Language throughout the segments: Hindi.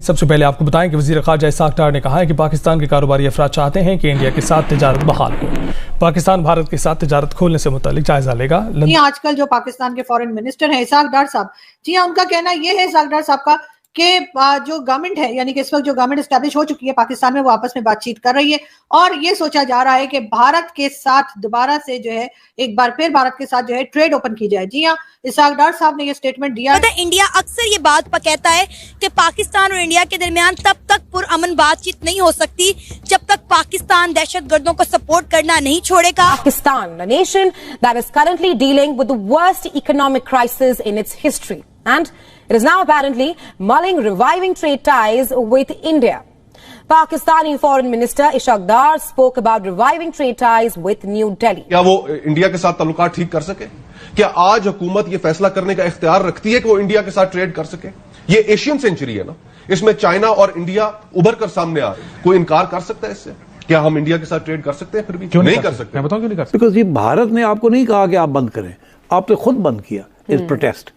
सबसे पहले आपको बताएं कि वज़ीर ख़ारजा इसाक डार ने कहा है कि पाकिस्तान के कारोबारी अफराद चाहते हैं कि इंडिया के साथ तिजारत बहाल हो। पाकिस्तान भारत के साथ तिजारत खोलने से मुतालिक जायजा लेगा। आजकल जो पाकिस्तान के फॉरेन मिनिस्टर हैं इसाक डार साहब, जी हाँ, उनका कहना ये है इसाक डार साहब का कि जो गवर्नमेंट है, यानी कि इस वक्त जो गवर्नमेंट एस्टैब्लिश हो चुकी है पाकिस्तान में, वो आपस में बातचीत कर रही है और ये सोचा जा रहा है कि भारत के साथ दोबारा से जो है एक बार फिर भारत के साथ जो है ट्रेड ओपन की जाए। जी हाँ, इसाक डार साहब ने ये स्टेटमेंट दिया। इंडिया अक्सर ये बात कहता है कि पाकिस्तान और इंडिया के दरमियान तब तक पुरअमन बातचीत नहीं हो सकती जब तक पाकिस्तान दहशतगर्दों को सपोर्ट करना नहीं छोड़ेगा। Pakistan, a nation that is currently dealing with the worst economic crisis in its history, and it is now apparently mulling reviving trade ties with India. Pakistani Foreign Minister Ishaq Dar spoke about reviving trade ties with New Delhi. क्या वो इंडिया के साथ ताल्लुकात ठीक कर सके? क्या आज हुकूमत ये फैसला करने का इख्तियार रखती है कि वो इंडिया के साथ ट्रेड कर सके? ये एशियन सेंचुरी है ना, इसमें चाइना और इंडिया उभर कर सामने आ रहे हैं। कोई इनकार कर सकता है इससे? क्या हम इंडिया के साथ ट्रेड कर सकते हैं? फिर भी क्यों नहीं कर सकते? मैं बताऊं क्यों नहीं कर सकते? बिकॉज ये भारत ने आपको नहीं कहा कि आप बंद करें, आपने खुद बंद किया इस प्रोटेस्ट।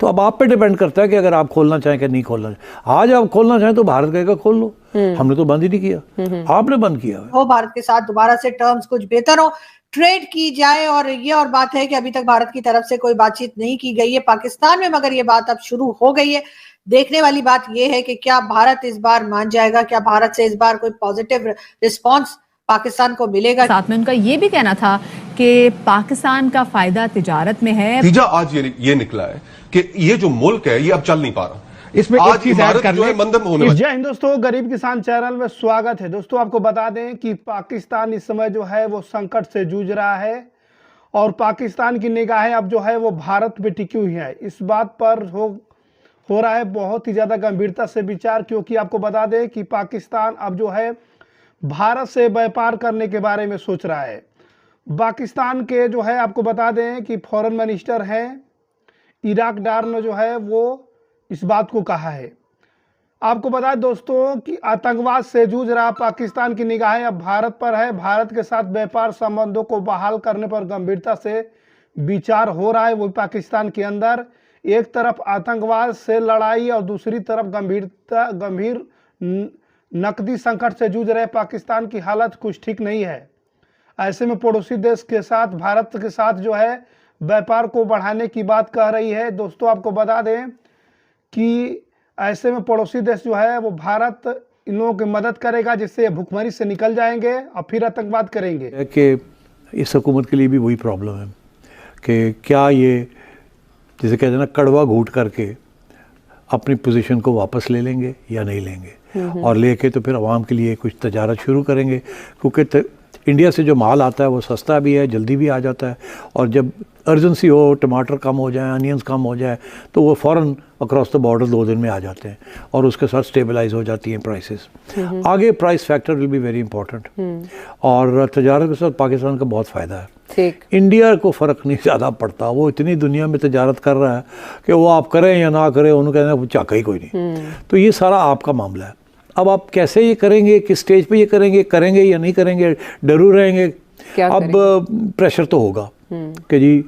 तो अब आप पे डिपेंड करता है कि अगर आप खोलना चाहें कि नहीं खोलना चाहें। आज आप खोलना चाहें तो भारत कहेगा खोल लो, हमने तो बंद ही नहीं किया, आपने बंद किया है। वो भारत के साथ दोबारा से टर्म्स कुछ बेहतर हो, ट्रेड की जाए। और ये और बात है कि अभी तक भारत की तरफ से कोई बातचीत नहीं की गई है पाकिस्तान में, मगर ये बात अब शुरू हो गई है। देखने वाली बात यह है कि क्या भारत इस बार मान जाएगा, क्या भारत से इस बार कोई पॉजिटिव रिस्पॉन्स पाकिस्तान को मिलेगा। साथ में उनका ये भी कहना था कि पाकिस्तान का फायदा तिजारत में है। नतीजा आज ये निकला है कि ये जो मुल्क है ये अब चल नहीं पा रहा। इसमें आज इमारत जो है मंदम होने वाली। जय हिंद दोस्तों, गरीब किसान चैनल में स्वागत है। दोस्तों आपको बता दें कि पाकिस्तान इस समय जो है वो संकट से जूझ रहा है और पाकिस्तान की निगाहें अब जो है वो भारत पे टिकी हुई है। इस बात पर हो रहा है बहुत ही ज्यादा गंभीरता से विचार, क्योंकि आपको बता दें कि पाकिस्तान अब जो है भारत से व्यापार करने के बारे में सोच रहा है। पाकिस्तान के जो है आपको बता दें कि फॉरेन मिनिस्टर हैं इराक डार ने जो है वो इस बात को कहा है। आपको बता दें दोस्तों कि आतंकवाद से जूझ रहा पाकिस्तान की निगाहें अब भारत पर है। भारत के साथ व्यापार संबंधों को बहाल करने पर गंभीरता से विचार हो रहा है, वो पाकिस्तान के अंदर। एक तरफ आतंकवाद से लड़ाई और दूसरी तरफ गंभीर नकदी संकट से जूझ रहे पाकिस्तान की हालत कुछ ठीक नहीं है। ऐसे में पड़ोसी देश के साथ, भारत के साथ जो है व्यापार को बढ़ाने की बात कह रही है। दोस्तों आपको बता दें कि ऐसे में पड़ोसी देश जो है वो भारत इन लोगों की मदद करेगा, जिससे ये भुखमरी से निकल जाएंगे और फिर आतंकवाद करेंगे। कि इस हुकूमत के लिए भी वही प्रॉब्लम है कि क्या ये जैसे कहते हैं ना कड़वा घूट करके अपनी पोजीशन को वापस ले लेंगे या नहीं लेंगे, और लेके तो फिर आवाम के लिए कुछ तजारत शुरू करेंगे। क्योंकि इंडिया से जो माल आता है वो सस्ता भी है, जल्दी भी आ जाता है, और जब अर्जेंसी हो, टमाटर कम हो जाए, अनियंस कम हो जाए, तो वो फ़ौरन अक्रॉस द बॉर्डर 2 दिन में आ जाते हैं और उसके साथ स्टेबलाइज हो जाती हैं प्राइसेस। आगे price factor will be very important, और तजारत के साथ पाकिस्तान का बहुत फ़ायदा है। इंडिया को फ़र्क नहीं ज़्यादा पड़ता, वो इतनी दुनिया में तजारत कर रहा है कि वो आप करें या ना करें उन्होंने कहना चाका ही कोई नहीं। तो ये सारा आपका मामला है। अब आप कैसे ये करेंगे, किस स्टेज पे ये करेंगे या नहीं करेंगे, डरू रहेंगे। अब प्रेशर तो होगा कि जी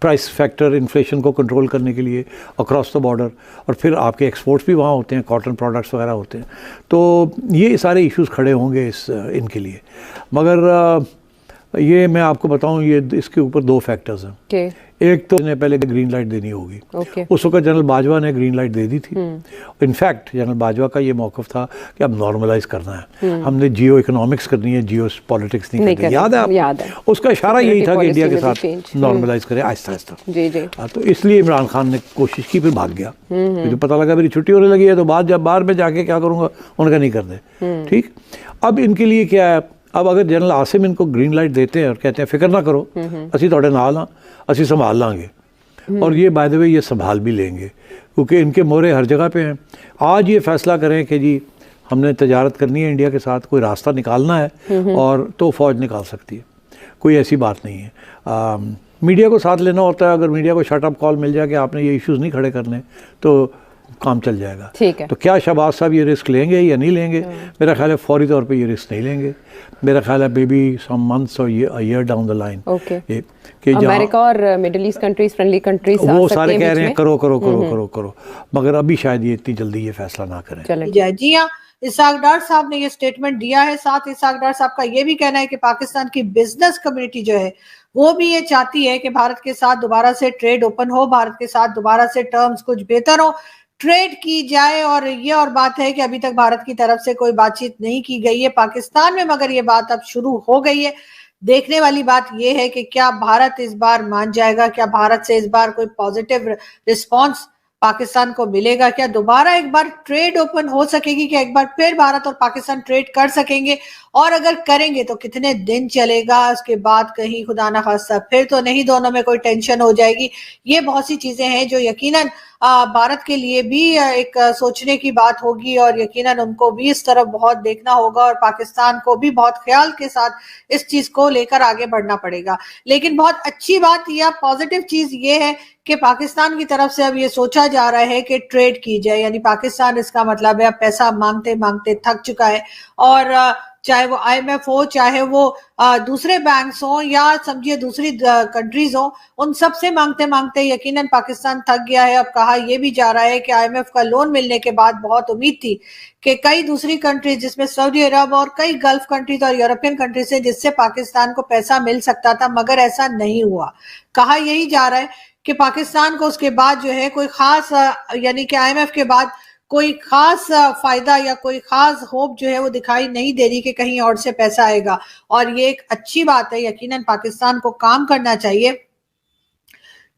प्राइस फैक्टर इन्फ्लेशन को कंट्रोल करने के लिए अक्रॉस द बॉर्डर, और फिर आपके एक्सपोर्ट्स भी वहाँ होते हैं, कॉटन प्रोडक्ट्स वगैरह होते हैं, तो ये सारे इश्यूज खड़े होंगे इनके लिए। मगर ये मैं आपको बताऊं, ये इसके ऊपर 2 फैक्टर्स हैं। एक तो ने पहले ग्रीन लाइट देनी होगी। उस वक्त जनरल बाजवा ने ग्रीन लाइट दे दी थी। इनफैक्ट जनरल बाजवा का ये मौक़िफ़ था कि अब नॉर्मलाइज करना है, हमने जियो इकोनॉमिक्स करनी है, जियो पॉलिटिक्स नहीं करनी। याद है उसका इशारा यही था कि इंडिया के साथ नॉर्मलाइज करें आहिस्ता आहिस्ता। तो इसलिए इमरान खान ने कोशिश की, फिर भाग गया। मुझे पता लगा मेरी छुट्टी होने लगी है, तो बाद जब बाहर में जाके क्या करूँगा, उनका नहीं कर दे। ठीक, अब इनके लिए क्या है, अब अगर जनरल आसिम इनको ग्रीन लाइट देते हैं और कहते हैं फिक्र ना करो, असी थोड़े नाल हाँ, असी संभाल लांगे, और ये बाय द वे ये संभाल भी लेंगे, क्योंकि इनके मोहरे हर जगह पे हैं। आज ये फैसला करें कि जी हमने तजारत करनी है इंडिया के साथ, कोई रास्ता निकालना है, और तो फ़ौज निकाल सकती है, कोई ऐसी बात नहीं है। मीडिया को साथ लेना होता है। अगर मीडिया को शट अप कॉल मिल जाए कि आपने ये इश्यूज़ नहीं खड़े करने, तो काम चल जाएगा। ठीक है। तो क्या शहबाज साहब ये रिस्क लेंगे या नहीं लेंगे? मेरा ख्याल है फौरी तौर पे ये रिस्क नहीं लेंगे। मेरा ख्याल है मे बी सम मंथ्स और ईयर डाउन द लाइन कि अमेरिका और middle east countries, friendly countries, वो सारे कह रहे हैं करो करो करो करो करो, मगर अभी शायद ये इतनी जल्दी ये फैसला ना करें। जी हाँ, इसहाक डार साहब ने ये स्टेटमेंट दिया है। साथ इसहाक डार साहब का ये भी कहना है कि पाकिस्तान की बिजनेस कम्युनिटी जो है वो भी ये चाहती है कि भारत के साथ दोबारा से ट्रेड ओपन हो, भारत के साथ दोबारा से टर्म्स कुछ बेहतर हो, ट्रेड की जाए। और ये और बात है कि अभी तक भारत की तरफ से कोई बातचीत नहीं की गई है पाकिस्तान में, मगर ये बात अब शुरू हो गई है। देखने वाली बात यह है कि क्या भारत इस बार मान जाएगा, क्या भारत से इस बार कोई पॉजिटिव रिस्पॉन्स पाकिस्तान को मिलेगा, क्या दोबारा एक बार ट्रेड ओपन हो सकेगी, क्या एक बार फिर भारत और पाकिस्तान ट्रेड कर सकेंगे, और अगर करेंगे तो कितने दिन चलेगा, उसके बाद कहीं खुदा ना खास्ता फिर तो नहीं दोनों में कोई टेंशन हो जाएगी। ये बहुत सी चीजें हैं जो यकीनन भारत के लिए भी एक सोचने की बात होगी, और यकीनन उनको भी इस तरफ बहुत देखना होगा, और पाकिस्तान को भी बहुत ख्याल के साथ इस चीज को लेकर आगे बढ़ना पड़ेगा। लेकिन बहुत अच्छी बात या पॉजिटिव चीज ये है कि पाकिस्तान की तरफ से अब ये सोचा जा रहा है कि ट्रेड की जाए, यानी पाकिस्तान इसका मतलब है अब पैसा मांगते मांगते थक चुका है, और चाहे वो IMF हो, चाहे वो दूसरे बैंक्स हो, या समझिए दूसरी कंट्रीज हो, उन सब से मांगते मांगते यकीनन पाकिस्तान थक गया है। अब कहा यह भी जा रहा है कि IMF का लोन मिलने के बाद बहुत उम्मीद थी कि कई दूसरी कंट्रीज जिसमें सऊदी अरब और कई गल्फ कंट्रीज और यूरोपियन कंट्रीज है जिससे पाकिस्तान को पैसा मिल सकता था, मगर ऐसा नहीं हुआ। कहा यही जा रहा है कि पाकिस्तान को उसके बाद जो है कोई खास यानी कि IMF के बाद कोई खास फायदा या कोई खास होप जो है वो दिखाई नहीं दे रही कि कहीं और से पैसा आएगा, और ये एक अच्छी बात है। यकीनन पाकिस्तान को काम करना चाहिए,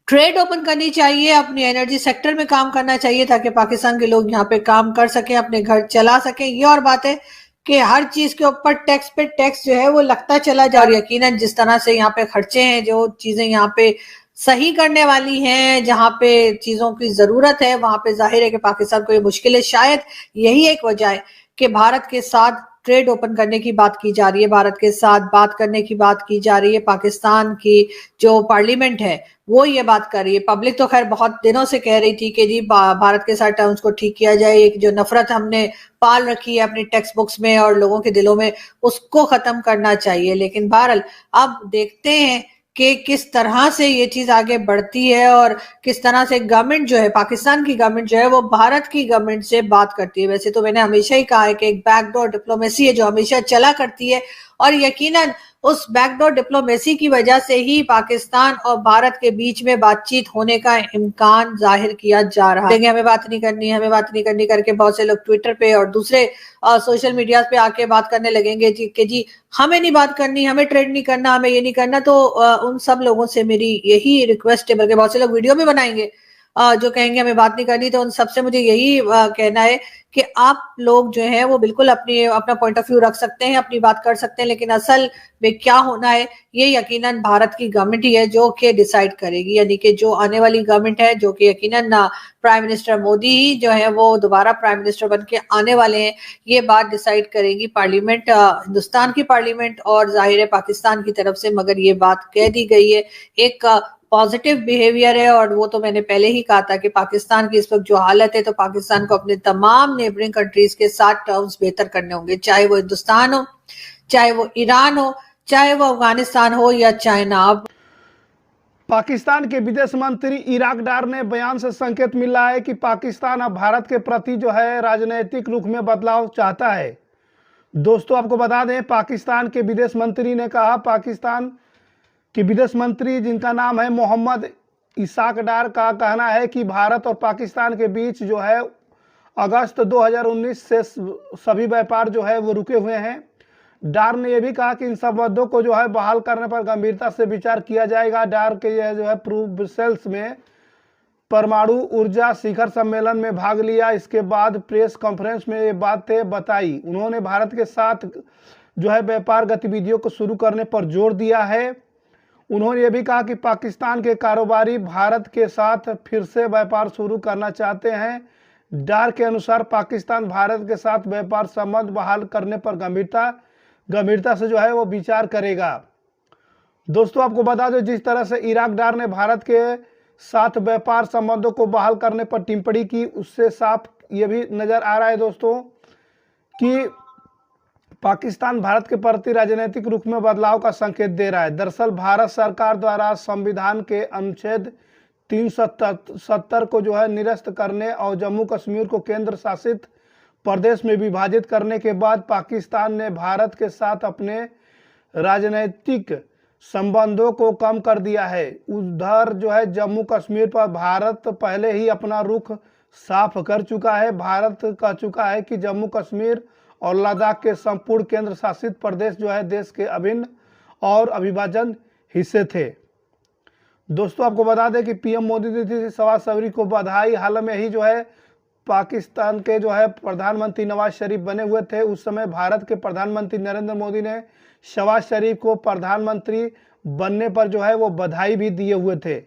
ट्रेड ओपन करनी चाहिए, अपनी एनर्जी सेक्टर में काम करना चाहिए ताकि पाकिस्तान के लोग यहाँ पे काम कर सकें, अपने घर चला सकें। ये और बात है कि हर चीज के ऊपर टैक्स पे टैक्स जो है वो लगता चला जा रहा है। यकीनन जिस तरह से यहाँ पे खर्चे हैं, जो चीजें यहाँ पे सही करने वाली हैं, जहां पे चीजों की जरूरत है, वहां पे जाहिर है कि पाकिस्तान को ये मुश्किल है। शायद यही एक वजह है कि भारत के साथ ट्रेड ओपन करने की बात की जा रही है, भारत के साथ बात करने की बात की जा रही है। पाकिस्तान की जो पार्लियामेंट है वो ये बात कर रही है। पब्लिक तो खैर बहुत दिनों से कह रही थी कि जी भारत के साथ टर्म्स को ठीक किया जाए, एक जो नफरत हमने पाल रखी है अपनी टेक्स्ट बुक्स में और लोगों के दिलों में, उसको खत्म करना चाहिए। लेकिन बहरहाल अब देखते हैं कि किस तरह से ये चीज आगे बढ़ती है और किस तरह से गवर्नमेंट जो है, पाकिस्तान की गवर्नमेंट जो है वो भारत की गवर्नमेंट से बात करती है। वैसे तो मैंने हमेशा ही कहा है कि एक बैकडोर डिप्लोमेसी है जो हमेशा चला करती है, और यकीनन उस बैकडोर डिप्लोमेसी की वजह से ही पाकिस्तान और भारत के बीच में बातचीत होने का इम्कान जाहिर किया जा रहा है। हमें बात नहीं करनी, हमें बात नहीं करनी करके बहुत से लोग ट्विटर पे और दूसरे सोशल मीडिया पे आके बात करने लगेंगे जी कि जी हमें नहीं बात करनी, हमें ट्रेड नहीं करना, हमें ये नहीं करना। तो उन सब लोगों से मेरी यही रिक्वेस्ट है, बल्कि बहुत से लोग वीडियो भी बनाएंगे जो कहेंगे हमें बात नहीं करनी, तो उन सबसे मुझे यही कहना है कि आप लोग जो है वो बिल्कुल अपना पॉइंट ऑफ व्यू रख सकते हैं, अपनी बात कर सकते हैं, लेकिन असल में क्या होना है ये यकीनन भारत की गवर्नमेंट ही है जो कि डिसाइड करेगी। यानी कि जो आने वाली गवर्नमेंट है, जो कि यकीनन प्राइम मिनिस्टर मोदी ही जो है वो दोबारा प्राइम मिनिस्टर बन के आने वाले हैं, ये बात डिसाइड करेगी पार्लियामेंट, हिंदुस्तान की पार्लियामेंट और जाहिर है पाकिस्तान की तरफ से। मगर ये बात कह दी गई है, एक पॉजिटिव बिहेवियर है, और वो तो मैंने पहले ही कहा था कि पाकिस्तान की इस वक्त जो हालत है, तो पाकिस्तान को अपने तमाम नेबरिंग कंट्रीज के साथ टर्म्स बेहतर करने होंगे, चाहे वो हिंदुस्तान हो, चाहे वो ईरान हो, चाहे वो अफगानिस्तान हो या चाइना। पाकिस्तान के विदेश मंत्री इराक डार ने बयान से संकेत मिल रहा है कि पाकिस्तान अब भारत के प्रति जो है राजनीतिक रुख में बदलाव चाहता है। दोस्तों आपको बता दें, पाकिस्तान के विदेश मंत्री ने कहा, पाकिस्तान के विदेश मंत्री जिनका नाम है मोहम्मद इसहाक डार का कहना है कि भारत और पाकिस्तान के बीच जो है अगस्त 2019 से सभी व्यापार जो है वो रुके हुए हैं। डार ने यह भी कहा कि इन संबंधों को जो है बहाल करने पर गंभीरता से विचार किया जाएगा। डार के यह जो है ब्रुसेल्स में परमाणु ऊर्जा शिखर सम्मेलन में भाग लिया। इसके बाद प्रेस कॉन्फ्रेंस में ये बातें बताई। उन्होंने भारत के साथ जो है व्यापार गतिविधियों को शुरू करने पर जोर दिया है। उन्होंने ये भी कहा कि पाकिस्तान के कारोबारी भारत के साथ फिर से व्यापार शुरू करना चाहते हैं। डार के अनुसार पाकिस्तान भारत के साथ व्यापार संबंध बहाल करने पर गंभीरता से जो है वो विचार करेगा। दोस्तों आपको बता दें, जिस तरह से इराक डार ने भारत के साथ व्यापार संबंधों को बहाल करने पर टिप्पणी की। उससे साफ ये भी नजर आ रहा है दोस्तों कि पाकिस्तान भारत के प्रति राजनीतिक रुख में बदलाव का संकेत दे रहा है। दरअसल भारत सरकार द्वारा संविधान के अनुच्छेद 370 को जो है निरस्त करने और जम्मू कश्मीर को केंद्र शासित प्रदेश में विभाजित करने के बाद पाकिस्तान ने भारत के साथ अपने राजनीतिक संबंधों को कम कर दिया है। उधर जो है जम्मू कश्मीर पर भारत पहले ही अपना रुख साफ कर चुका है। भारत कह चुका है कि जम्मू कश्मीर और लद्दाख के संपूर्ण केंद्र शासित प्रदेश जो है देश के अभिन्न और अविभाजन हिस्से थे। दोस्तों आपको बता दें कि पीएम मोदी ने दी शहबाज शरीफ को बधाई। हाल में ही जो है पाकिस्तान के जो है प्रधानमंत्री नवाज शरीफ बने हुए थे। उस समय भारत के प्रधानमंत्री नरेंद्र मोदी ने शहबाज शरीफ को प्रधानमंत्री बनने पर जो है वो बधाई भी दिए हुए थे।